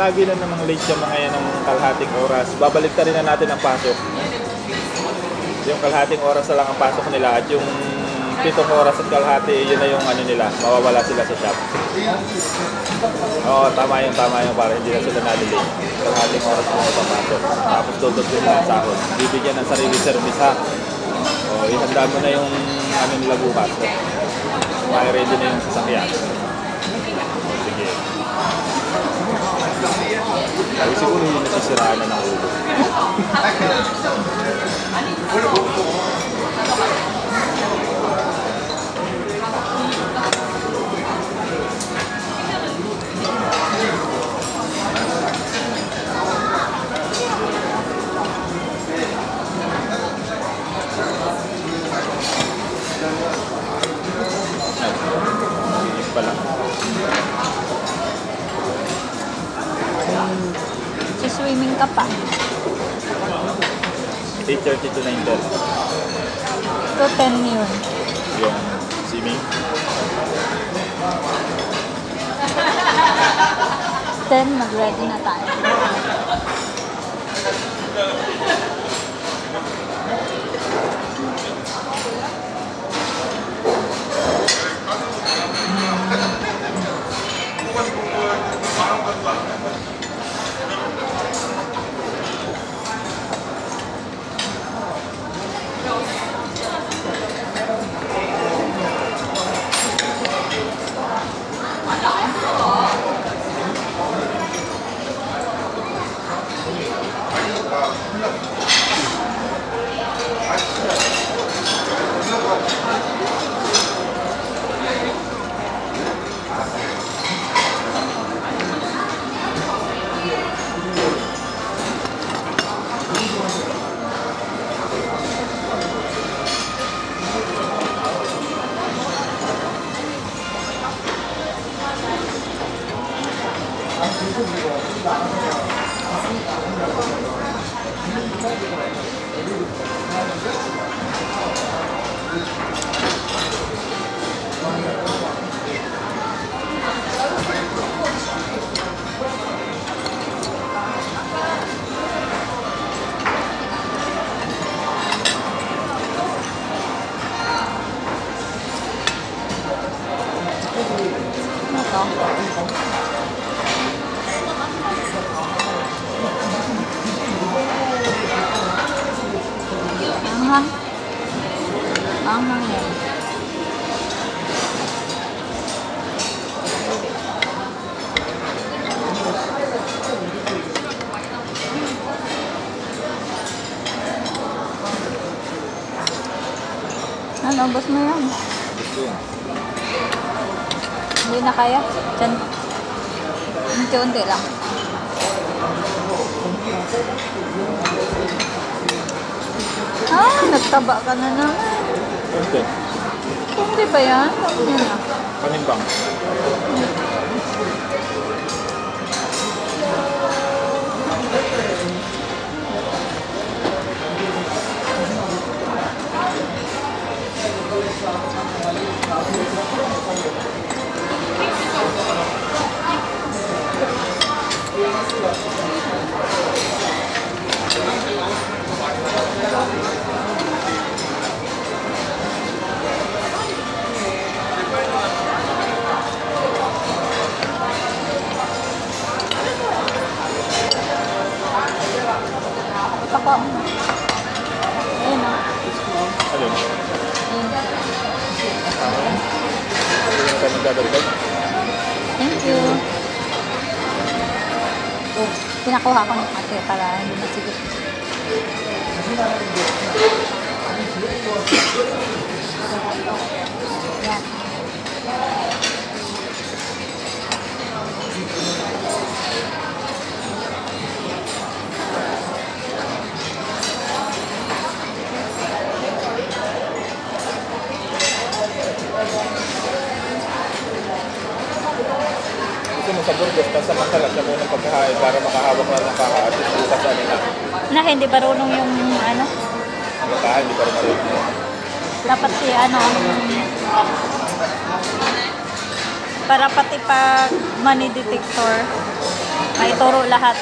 Lagi na namang late yung mga yan ng kalahating oras. Babalik na rin na natin ang pasok. Yung kalahating oras na lang ang pasok nila at yung 7 oras at kalahati, yun na yung ano nila, mawawala sila sa shop. Oo, tama yung para hindi na sila na-delay. Kalahating oras na papasok. Tapos dudugin na ang sahod. Bibigyan ng sarili service ha. O, ihanda mo na yung ano nila bukas. May ready na yung sasakyan. Sige. Sabi siguro yung nasisiraan na ng ulo. Pala. Swimming ka pa. 8:30 to 9:30. To 10 yun. Yung swimming? 10, mag-ready na tayo. Anghang yan. Ano, ubos mo yan? Hindi na kaya? Diyan. Unti-unti lang. Ah, nagtaba ka na naman. Okay. Hindi ba yan? Ano na? Panimbang. Ako. Ayun o. Alin? Ayun. Hindi ka magdadagdag? Thank you. Pinakuha ko ng ate para hindi masigit. Burgos, tapos samantala siya muna pagkahain para makahawak na ng kaka at least bukas ano na. Na hindi marunong yung ano. Pagkahain, di pa rin marunong. Dapat si ano, para pati pag money detector, may turo lahat.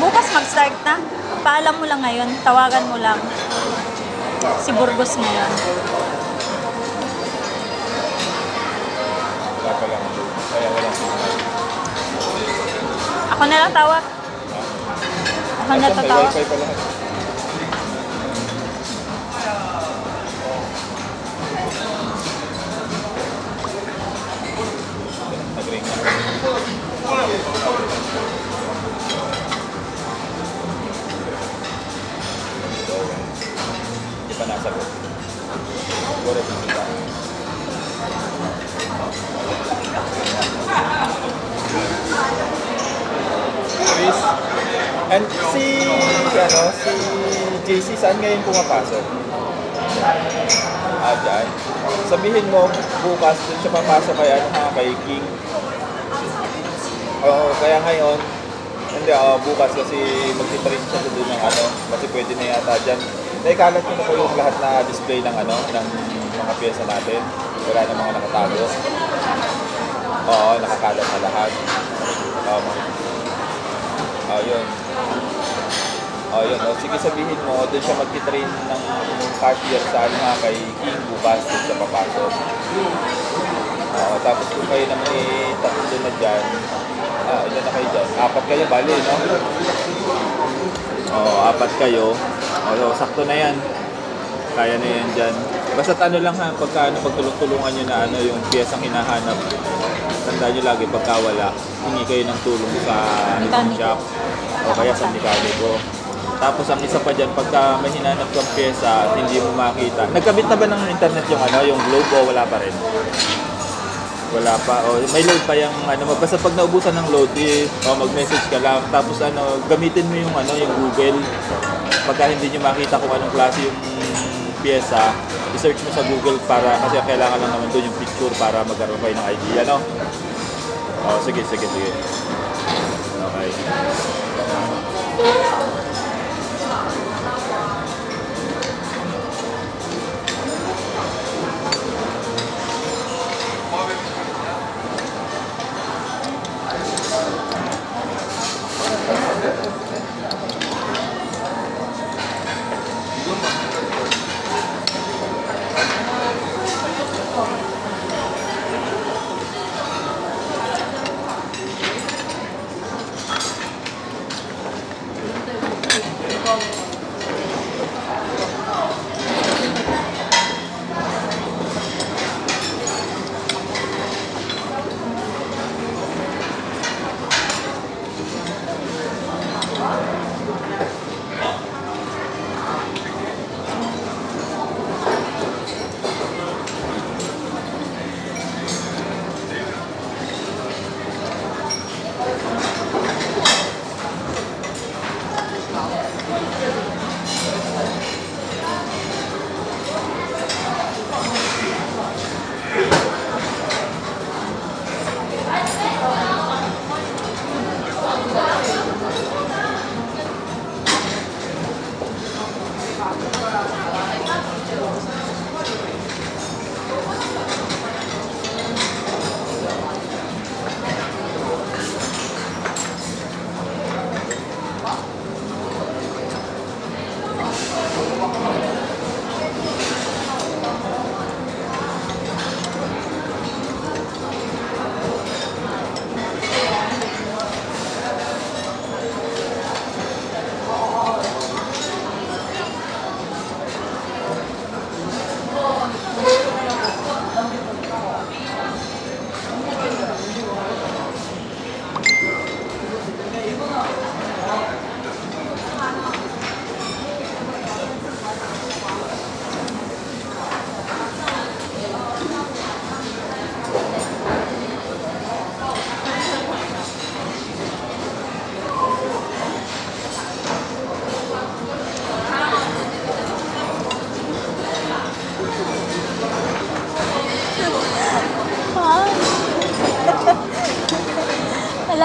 Bukas mag-start na. Paalam mo lang ngayon, tawagan mo lang. Si Burgos ngayon. Wala pa lang. Kaya walang signal. Ako na lang tawag. Ako na May tatawag. wifi pa lahat. Nag-ring na. Hindi pa nasagot. Siguro bisita. Chris, and si JC saan ngayon pumapasok? Dyan. Sabihin mo bukas dun siya papasok kay King. Oo, kaya ngayon hindi, bukas kasi magti-train siya doon ng kasi pwede na yata dyan. Naikalat ko na po yung lahat na display ng ng mga pyesa natin. Wala na mga nakatago. Oo, nakakalat na lahat. Yun. Yun. Sige, sabihin mo, doon siya magti-train ng cashier sa kay King bukas doon siya papasok. Tapos kung kayo naman tatlo na dyan, ilan na kayo dyan? 4 kayo, bali, no? 4 kayo. Sakto na yan. Kaya na yan dyan. Basta lang ha, pagka pagtulong-tulungan nyo na yung piyesang hinahanap. Tandaan nyo lagi, pagka wala, hingi kayo ng tulong sa ibang shop. O kaya sa mekaniko. Tapos ang isa pa dyan, pagka may hinanap kang pyesa at hindi mo makita. Nagkabit na ba ng internet yung globe o wala pa rin? Wala pa. May load pa yung basta pag naubusan ng load, mag-message ka lang. Tapos gamitin mo yung Google. Pagka hindi nyo makita kung anong klase yung pyesa, i-search mo sa Google kasi kailangan lang naman doon yung picture para magkaroon kayo ng idea, no? Sige. Okay.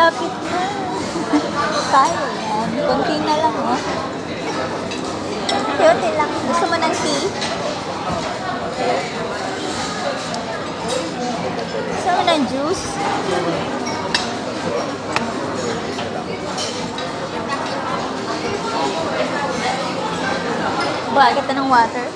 Lapit na. Kaya yan. Kunti na lang, oh. Kunti lang. Gusto mo ng tea? Gusto mo ng juice? Bakit ng water?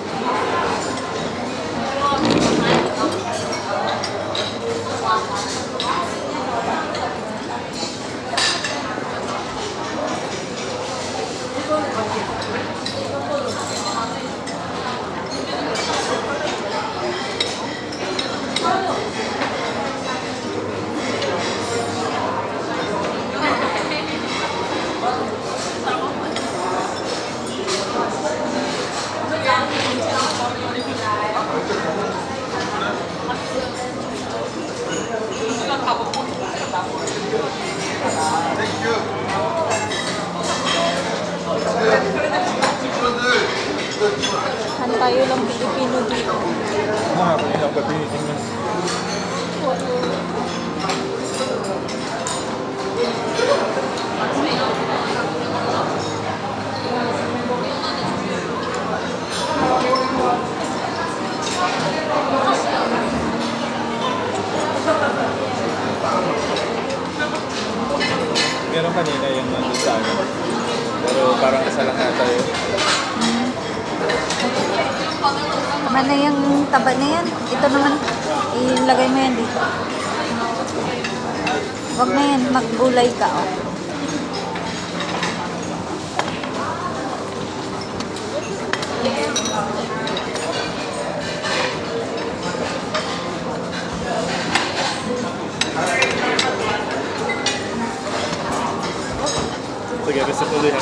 Han tayo lang Pilipino dito. Ilang ba tinitingnan? Meron kanina yung nandun sa ano. Pero parang isa lang na tayo. Tama na yung taba na yan. Ito naman, ilagay mo yan dito. Huwag na yan, maggulay ka, oh. Sige, gusto ko din.